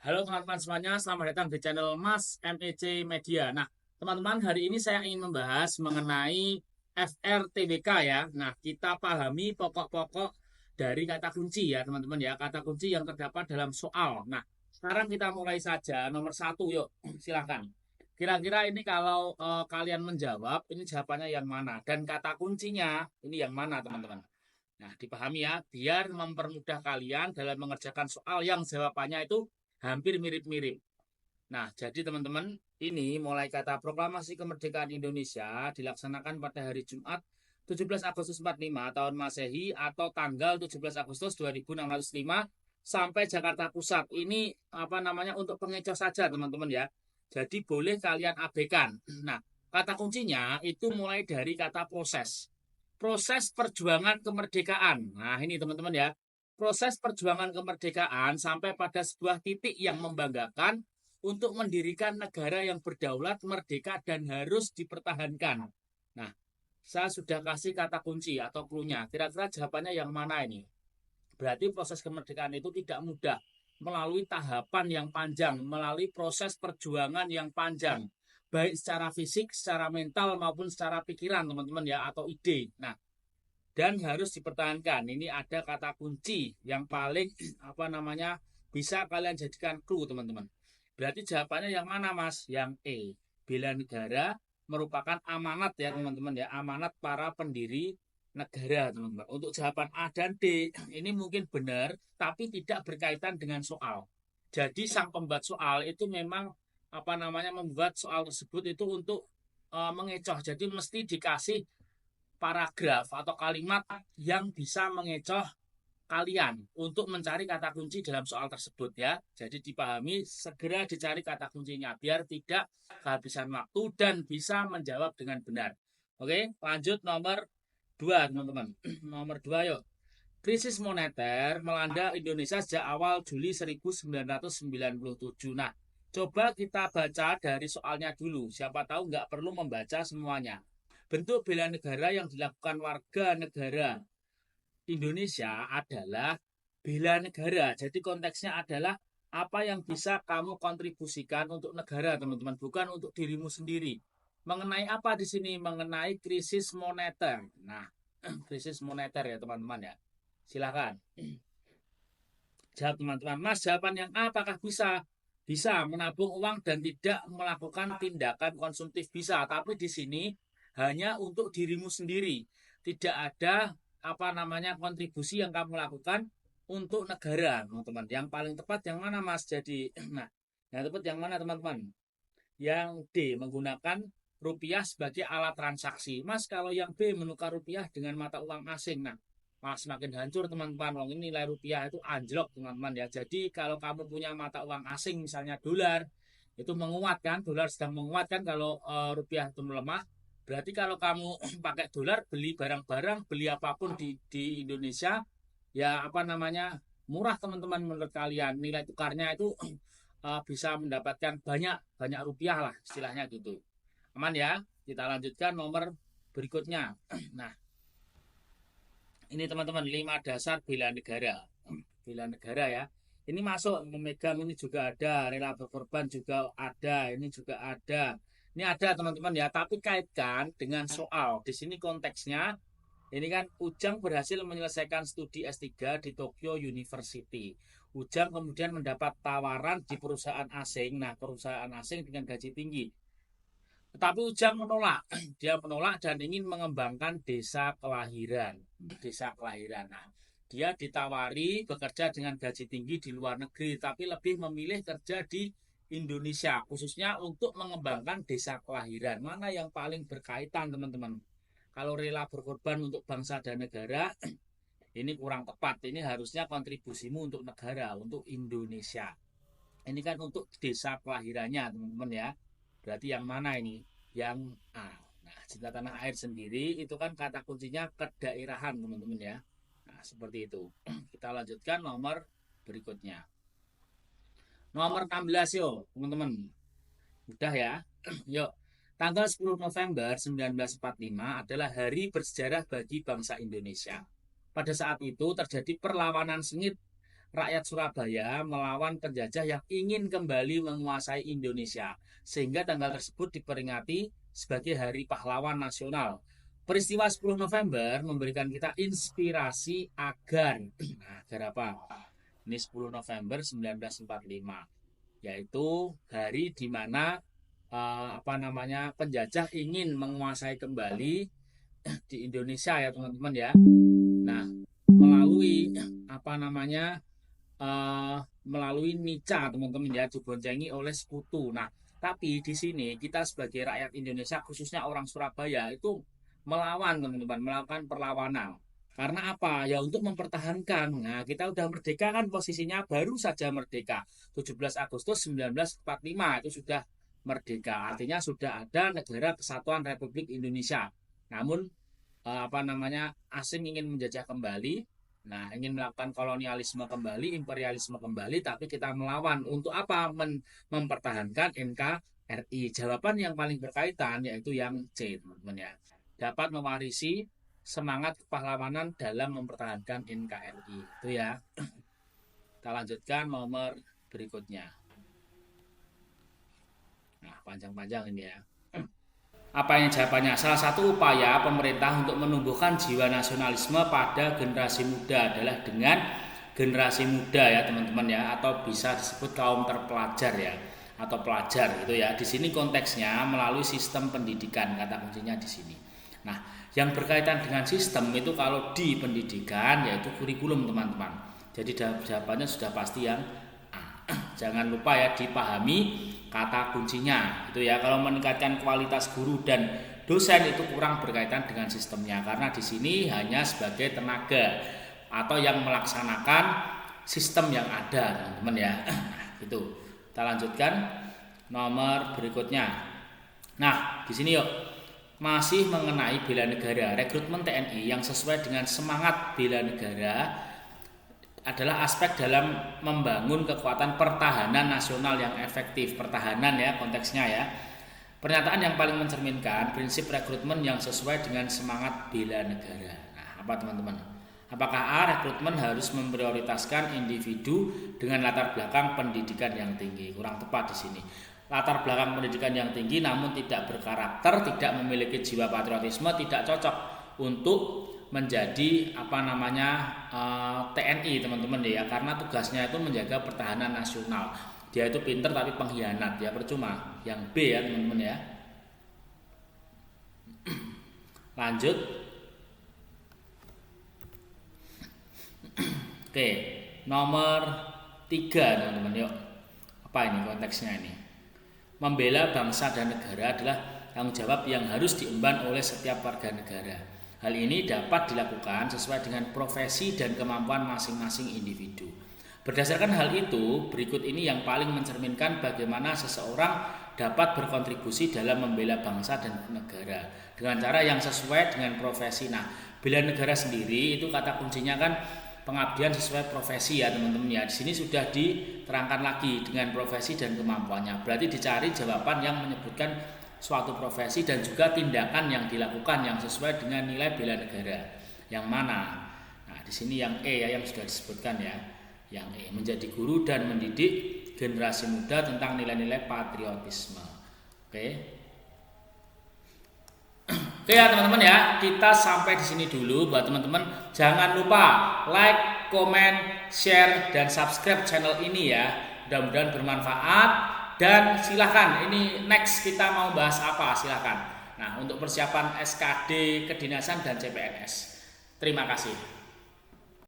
Halo teman-teman semuanya, selamat datang di channel Mas MEC Media. Nah, teman-teman, hari ini saya ingin membahas mengenai FRTWK ya. Nah, kita pahami pokok-pokok dari kata kunci ya, teman-teman ya. Kata kunci yang terdapat dalam soal. Nah, sekarang kita mulai saja. Nomor satu, yuk, silakan. Kira-kira ini kalau kalian menjawab, ini jawabannya yang mana? Dan kata kuncinya ini yang mana, teman-teman? Nah, dipahami ya, biar mempermudah kalian dalam mengerjakan soal yang jawabannya itu hampir mirip-mirip. Nah, jadi teman-teman, ini mulai kata proklamasi kemerdekaan Indonesia dilaksanakan pada hari Jumat 17 Agustus 45 tahun Masehi atau tanggal 17 Agustus 2605 sampai Jakarta Pusat. Ini apa namanya untuk pengecoh saja, teman-teman ya. Jadi boleh kalian abaikan. Nah, kata kuncinya itu mulai dari kata proses. Proses perjuangan kemerdekaan. Nah, ini teman-teman ya. Proses perjuangan kemerdekaan sampai pada sebuah titik yang membanggakan untuk mendirikan negara yang berdaulat, merdeka, dan harus dipertahankan. Nah, saya sudah kasih kata kunci atau clue-nya. Kira-kira jawabannya yang mana ini? Berarti proses kemerdekaan itu tidak mudah. Melalui tahapan yang panjang, melalui proses perjuangan yang panjang. Baik secara fisik, secara mental, maupun secara pikiran, teman-teman ya, atau ide. Nah, dan harus dipertahankan. Ini ada kata kunci yang paling apa namanya bisa kalian jadikan clue, teman-teman. Berarti jawabannya yang mana, Mas? Yang E. Bela negara merupakan amanat ya, teman-teman ya, amanat para pendiri negara, teman-teman. Untuk jawaban A dan D ini mungkin benar, tapi tidak berkaitan dengan soal. Jadi sang pembuat soal itu memang apa namanya membuat soal tersebut itu untuk mengecoh. Jadi mesti dikasih paragraf atau kalimat yang bisa mengecoh kalian untuk mencari kata kunci dalam soal tersebut ya. Jadi dipahami, segera dicari kata kuncinya biar tidak kehabisan waktu dan bisa menjawab dengan benar. Oke, lanjut nomor 2 teman-teman. Nomor 2 yuk. Krisis moneter melanda Indonesia sejak awal Juli 1997. Nah, coba kita baca dari soalnya dulu. Siapa tahu nggak perlu membaca semuanya. Bentuk bela negara yang dilakukan warga negara Indonesia adalah bela negara. Jadi konteksnya adalah apa yang bisa kamu kontribusikan untuk negara, teman-teman, bukan untuk dirimu sendiri. Mengenai apa di sini? Mengenai krisis moneter. Nah, krisis moneter ya, teman-teman ya. Silakan. Jawab teman-teman. Mas, jawaban yang A apakah bisa? Bisa menabung uang dan tidak melakukan tindakan konsumtif bisa, tapi di sini hanya untuk dirimu sendiri. Tidak ada apa namanya kontribusi yang kamu lakukan untuk negara, teman-teman. Yang paling tepat yang mana, Mas? Jadi, nah, yang tepat yang mana, teman-teman? Yang D, menggunakan rupiah sebagai alat transaksi. Mas, kalau yang B menukar rupiah dengan mata uang asing, nah, malah semakin hancur teman-teman. Wong ini nilai rupiah itu anjlok teman-teman ya. Jadi kalau kamu punya mata uang asing misalnya dolar itu menguat kan, dolar sedang menguat kan kalau rupiah itu melemah. Berarti kalau kamu pakai dolar beli barang-barang, beli apapun di Indonesia ya apa namanya murah teman-teman menurut kalian. Nilai tukarnya itu bisa mendapatkan banyak banyak rupiah lah istilahnya gitu. Aman ya. Kita lanjutkan nomor berikutnya. Nah, ini teman-teman 5 dasar bela negara. Bela negara ya. Ini masuk memegang ini juga ada, rela berkorban juga ada, ini juga ada. Ini ada teman-teman ya, tapi kaitkan dengan soal. Di sini konteksnya ini kan Ujang berhasil menyelesaikan studi S3 di Tokyo University. Ujang kemudian mendapat tawaran di perusahaan asing. Nah, perusahaan asing dengan gaji tinggi. Tetapi Ujang menolak. Dia menolak dan ingin mengembangkan desa kelahiran. Desa kelahiran. Nah, dia ditawari bekerja dengan gaji tinggi di luar negeri, tapi lebih memilih kerja di Indonesia, khususnya untuk mengembangkan desa kelahiran. Mana yang paling berkaitan, teman-teman? Kalau rela berkorban untuk bangsa dan negara, ini kurang tepat. Ini harusnya kontribusimu untuk negara, untuk Indonesia. Ini kan untuk desa kelahirannya, teman-teman ya. Berarti yang mana ini? Yang A. Nah, cinta tanah air sendiri itu kan kata kuncinya kedaerahan, teman-teman ya. Nah, seperti itu. Kita lanjutkan nomor berikutnya. Nomor 16 yuk, teman-teman. Mudah ya. Yuk. Tanggal 10 November 1945 adalah hari bersejarah bagi bangsa Indonesia. Pada saat itu terjadi perlawanan sengit rakyat Surabaya melawan penjajah yang ingin kembali menguasai Indonesia. Sehingga tanggal tersebut diperingati sebagai Hari Pahlawan Nasional. Peristiwa 10 November memberikan kita inspirasi agar apa? Ini 10 November 1945, yaitu hari di mana penjajah ingin menguasai kembali di Indonesia ya teman-teman ya. Nah, melalui melalui Nica teman-teman ya, diboncengi oleh sekutu. Nah, tapi di sini kita sebagai rakyat Indonesia khususnya orang Surabaya itu melawan teman-teman, melakukan perlawanan. Karena apa? Ya untuk mempertahankan. Nah, kita udah merdeka kan, posisinya baru saja merdeka. 17 Agustus 1945 itu sudah merdeka. Artinya sudah ada negara kesatuan Republik Indonesia. Namun asing ingin menjajah kembali. Nah, ingin melakukan kolonialisme kembali, imperialisme kembali, tapi kita melawan. Untuk apa? Mempertahankan NKRI. Jawaban yang paling berkaitan yaitu yang C, teman-teman ya. Dapat mewarisi semangat kepahlawanan dalam mempertahankan NKRI. Itu ya. Kita lanjutkan nomor berikutnya. Nah, panjang-panjang ini ya. Apa yang jawabannya? Salah satu upaya pemerintah untuk menumbuhkan jiwa nasionalisme pada generasi muda adalah dengan generasi muda ya teman-teman ya, atau bisa disebut kaum terpelajar ya, atau pelajar gitu ya. Di sini konteksnya melalui sistem pendidikan, kata kuncinya di sini. Nah, yang berkaitan dengan sistem itu kalau di pendidikan yaitu kurikulum teman-teman. Jadi jawabannya sudah pasti yang A. Jangan lupa ya dipahami kata kuncinya itu ya. Kalau meningkatkan kualitas guru dan dosen itu kurang berkaitan dengan sistemnya, karena di sini hanya sebagai tenaga atau yang melaksanakan sistem yang ada teman-teman ya. Itu. Kita lanjutkan nomor berikutnya. Nah, di sini yuk. Masih mengenai bela negara, rekrutmen TNI yang sesuai dengan semangat bela negara adalah aspek dalam membangun kekuatan pertahanan nasional yang efektif. Pertahanan ya konteksnya ya. Pernyataan yang paling mencerminkan prinsip rekrutmen yang sesuai dengan semangat bela negara. Nah, apa teman-teman? Apakah A, rekrutmen harus memprioritaskan individu dengan latar belakang pendidikan yang tinggi? Kurang tepat di sini. Latar belakang pendidikan yang tinggi namun tidak berkarakter, tidak memiliki jiwa patriotisme, tidak cocok untuk menjadi TNI teman-teman ya, karena tugasnya itu menjaga pertahanan nasional. Dia itu pinter tapi pengkhianat ya, percuma. Yang B ya teman-teman ya. Lanjut. Oke, nomor 3 teman-teman yuk. Apa ini konteksnya ini? Membela bangsa dan negara adalah tanggung jawab yang harus diemban oleh setiap warga negara. Hal ini dapat dilakukan sesuai dengan profesi dan kemampuan masing-masing individu. Berdasarkan hal itu, berikut ini yang paling mencerminkan bagaimana seseorang dapat berkontribusi dalam membela bangsa dan negara dengan cara yang sesuai dengan profesi. Nah, bela negara sendiri itu kata kuncinya kan pengabdian sesuai profesi ya teman-teman ya. Di sini sudah diterangkan lagi dengan profesi dan kemampuannya. Berarti dicari jawaban yang menyebutkan suatu profesi dan juga tindakan yang dilakukan yang sesuai dengan nilai bela negara. Yang mana? Nah, di sini yang E ya yang sudah disebutkan ya. Yang E, menjadi guru dan mendidik generasi muda tentang nilai-nilai patriotisme. Oke. Oke ya teman-teman ya, kita sampai di sini dulu. Buat teman-teman jangan lupa like, comment, share, dan subscribe channel ini ya. Mudah-mudahan bermanfaat. Dan silahkan, ini next kita mau bahas apa silahkan. Nah, untuk persiapan SKD, kedinasan, dan CPNS. Terima kasih.